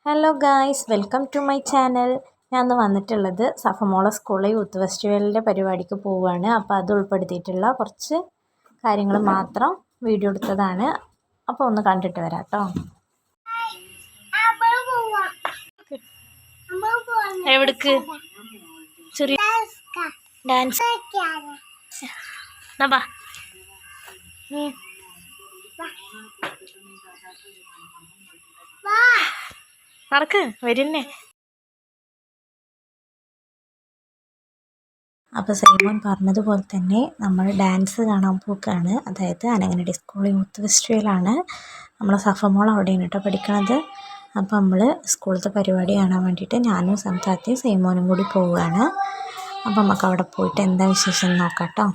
Hello guys, welcome to my channel. ഞാൻ ഇന്ന് വന്നിട്ടുള്ളത് സഫമോള സ്കൂളിലെ യൂത്ത് ഫെസ്റ്റിവലിൻ്റെ പരിപാടിക്ക് പോവുകയാണ്. അപ്പോൾ അത് ഉൾപ്പെടുത്തിയിട്ടുള്ള കുറച്ച് കാര്യങ്ങൾ മാത്രം വീഡിയോ എടുത്തതാണ്. അപ്പോൾ ഒന്ന് കണ്ടിട്ട് വരാം കേട്ടോ. എവിടേക്ക്? ചെറിയ ഡാൻസ് നടക്ക് വരുന്നേ. അപ്പോൾ സൈമോൻ പറഞ്ഞതുപോലെ തന്നെ നമ്മൾ ഡാൻസ് കാണാൻ പോക്കാണ്. അതായത് അനങ്ങനടി സ്കൂൾ യൂത്ത് ഫെസ്റ്റിവലാണ്. നമ്മളെ സഫമോൾ അവിടെയാണ് കേട്ടോ പഠിക്കണത്. അപ്പോൾ നമ്മൾ സ്കൂളത്തെ പരിപാടി കാണാൻ വേണ്ടിയിട്ട് ഞാനും സംസാരത്തെയും സൈമോനും കൂടി പോവുകയാണ്. അപ്പോൾ നമുക്ക് അവിടെ പോയിട്ട് എന്താ വിശേഷം നോക്കാം കേട്ടോ.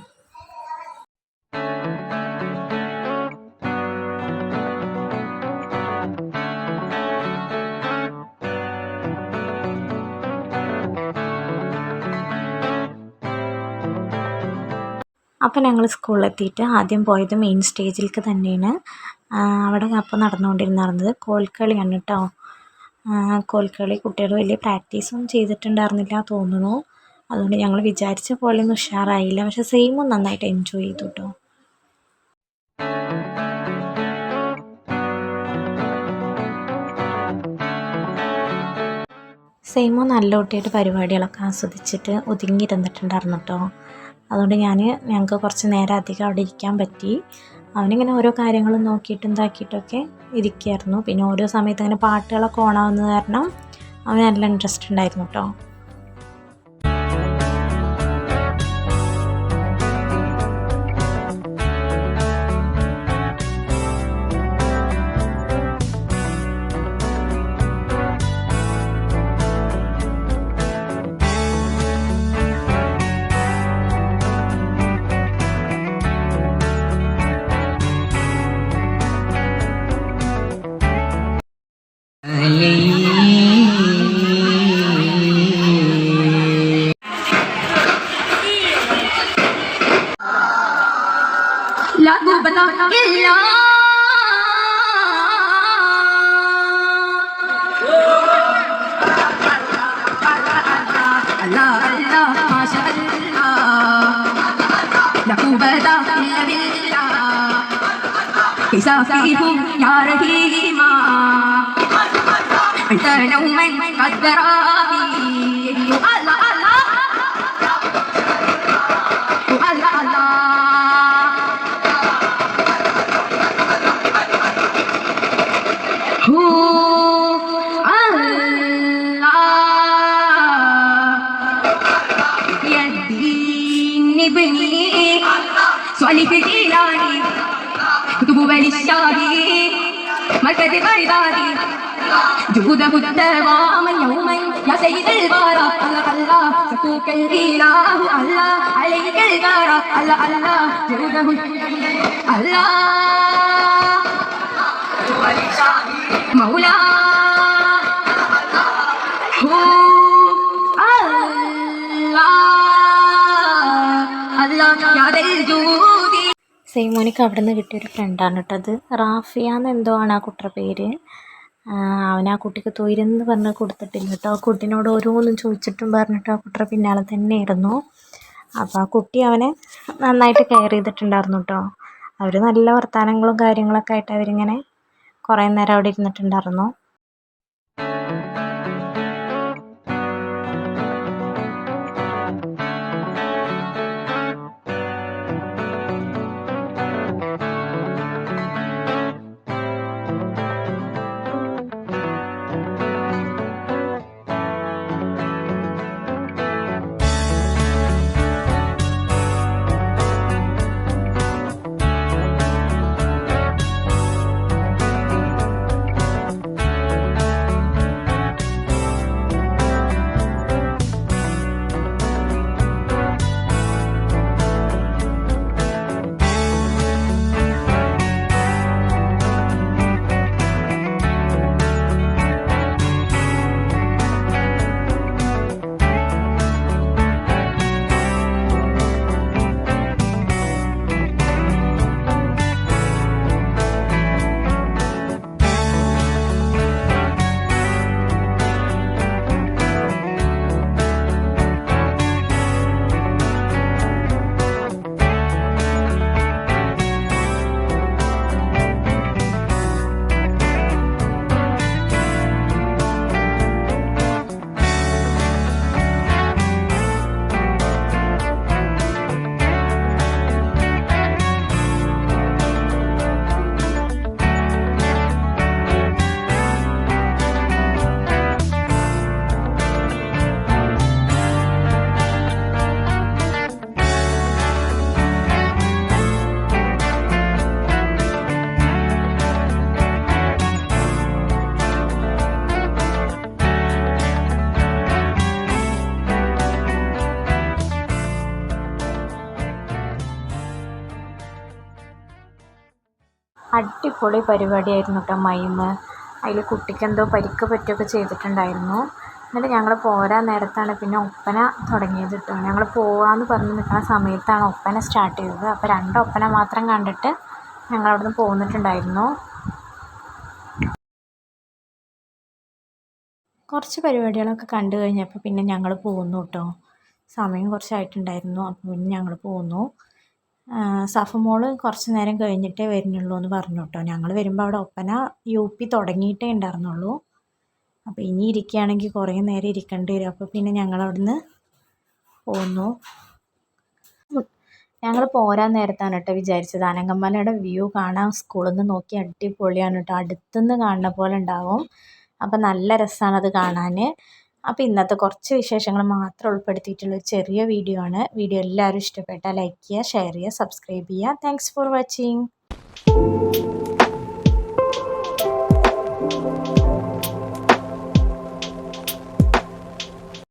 അപ്പോൾ ഞങ്ങൾ സ്കൂളിലെത്തിയിട്ട് ആദ്യം പോയത് മെയിൻ സ്റ്റേജിലേക്ക് തന്നെയാണ്. അവിടെ അപ്പോൾ നടന്നുകൊണ്ടിരുന്നത് കോൽക്കളിയാണ് കേട്ടോ. കോൽക്കളി കുട്ടികൾ വലിയ പ്രാക്ടീസൊന്നും ചെയ്തിട്ടുണ്ടായിരുന്നില്ല തോന്നുന്നു. അതുകൊണ്ട് ഞങ്ങൾ വിചാരിച്ച പോലെയൊന്നും ഉഷാറായില്ല. പക്ഷേ സെയിമും നന്നായിട്ട് എൻജോയ് ചെയ്തു കേട്ടോ. സെയിമോ നല്ല കുട്ടിയായിട്ട് പരിപാടികളൊക്കെ ആസ്വദിച്ചിട്ട് ഒതുങ്ങിയിരുന്നിട്ടുണ്ടായിരുന്നു കേട്ടോ. അതുകൊണ്ട് ഞങ്ങൾക്ക് കുറച്ച് നേരം അധികം അവിടെ ഇരിക്കാൻ പറ്റി. അവനിങ്ങനെ ഓരോ കാര്യങ്ങളും നോക്കിയിട്ടും ഇതാക്കിയിട്ടൊക്കെ ഇരിക്കുകയായിരുന്നു. പിന്നെ ഓരോ സമയത്ത് അങ്ങനെ പാട്ടുകളൊക്കെ ഓണാവുന്നത് കാരണം അവന് നല്ല ഇൻട്രസ്റ്റ് ഉണ്ടായിരുന്നു കേട്ടോ. lagu betul illa Allah Allah masya Allah lagu betul illa kisah fikum ya rahima anta nauman qadrabi Allah Allah Allah Allah صلي في الإلهي كتبوا بالي الشاهي مركز بغدادي جهوده الدوام يوما يا سيد البارى الله الله سكوك الإله الله عليك البارى الله الله جهوده الله مولا സൈമോനിക്ക് അവിടെ നിന്ന് കിട്ടിയൊരു ഫ്രണ്ടാണ് കേട്ടോ. അത് റാഫിയാന്ന് എന്തോ ആണ് ആ കുട്ടിയുടെ പേര്. അവൻ ആ കുട്ടിക്ക് തൊയിരെന്ന് പറഞ്ഞ് കൊടുത്തിട്ടില്ല കേട്ടോ. ആ കുട്ടീനോട് ഓരോന്നും ചോദിച്ചിട്ടും പറഞ്ഞിട്ട് ആ കുട്ടിയുടെ പിന്നാലെ തന്നെയായിരുന്നു. അപ്പോൾ ആ കുട്ടി അവനെ നന്നായിട്ട് കെയർ ചെയ്തിട്ടുണ്ടായിരുന്നു കേട്ടോ. അവർ നല്ല വർത്തമാനങ്ങളും കാര്യങ്ങളൊക്കെ ആയിട്ട് അവരിങ്ങനെ കുറേ നേരം അവിടെ ഇരുന്നിട്ടുണ്ടായിരുന്നു. അടിപൊളി പരിപാടിയായിരുന്നു കേട്ടോ മൈമ്. അതിൽ കുട്ടിക്ക് എന്തോ പരിക്ക് പറ്റുകയൊക്കെ ചെയ്തിട്ടുണ്ടായിരുന്നു. എന്നിട്ട് ഞങ്ങൾ പോരാൻ നേരത്താണ് പിന്നെ ഒപ്പന തുടങ്ങിയത് കേട്ടോ. ഞങ്ങൾ പോവാമെന്ന് പറഞ്ഞ് നിൽക്കുന്ന സമയത്താണ് ഒപ്പന സ്റ്റാർട്ട് ചെയ്തത്. അപ്പോൾ 2 ഒപ്പന മാത്രം കണ്ടിട്ട് ഞങ്ങൾ അവിടുന്ന് പോന്നിട്ടുണ്ടായിരുന്നു. കുറച്ച് പരിപാടികളൊക്കെ കണ്ടു കഴിഞ്ഞപ്പോൾ പിന്നെ ഞങ്ങൾ പോന്നു കേട്ടോ. സമയം കുറച്ചായിട്ടുണ്ടായിരുന്നു. അപ്പോൾ പിന്നെ ഞങ്ങൾ പോന്നു. സഫമോള് കുറച്ച് നേരം കഴിഞ്ഞിട്ടേ വരുന്നുള്ളൂ എന്ന് പറഞ്ഞു കേട്ടോ. ഞങ്ങൾ വരുമ്പോൾ അവിടെ ഒപ്പന UP തുടങ്ങിയിട്ടേ ഉണ്ടായിരുന്നുള്ളൂ. അപ്പോൾ ഇനി ഇരിക്കുകയാണെങ്കിൽ കുറേ നേരം ഇരിക്കേണ്ടി വരും. അപ്പോൾ പിന്നെ ഞങ്ങൾ അവിടുന്ന് പോന്നു. ഞങ്ങൾ പോരാൻ നേരത്താണ് കേട്ടോ വിചാരിച്ചത് അനങ്ങമലയുടെ വ്യൂ കാണാൻ സ്കൂളിൽ നിന്ന് നോക്കി അടിപൊളിയാണ് കേട്ടോ. അടുത്തുനിന്ന് കാണുന്ന പോലെ ഉണ്ടാവും. അപ്പോൾ നല്ല രസമാണത് കാണാൻ. അപ്പോൾ ഇന്നത്തെ കുറച്ച് വിശേഷങ്ങൾ മാത്രം ഉൾപ്പെടുത്തിയിട്ടുള്ളൊരു ചെറിയ വീഡിയോ ആണ്. വീഡിയോ എല്ലാവരും ഇഷ്ടപ്പെട്ടാൽ ലൈക്ക് ചെയ്യുക, ഷെയർ ചെയ്യുക, സബ്സ്ക്രൈബ് ചെയ്യുക. Thanks for watching.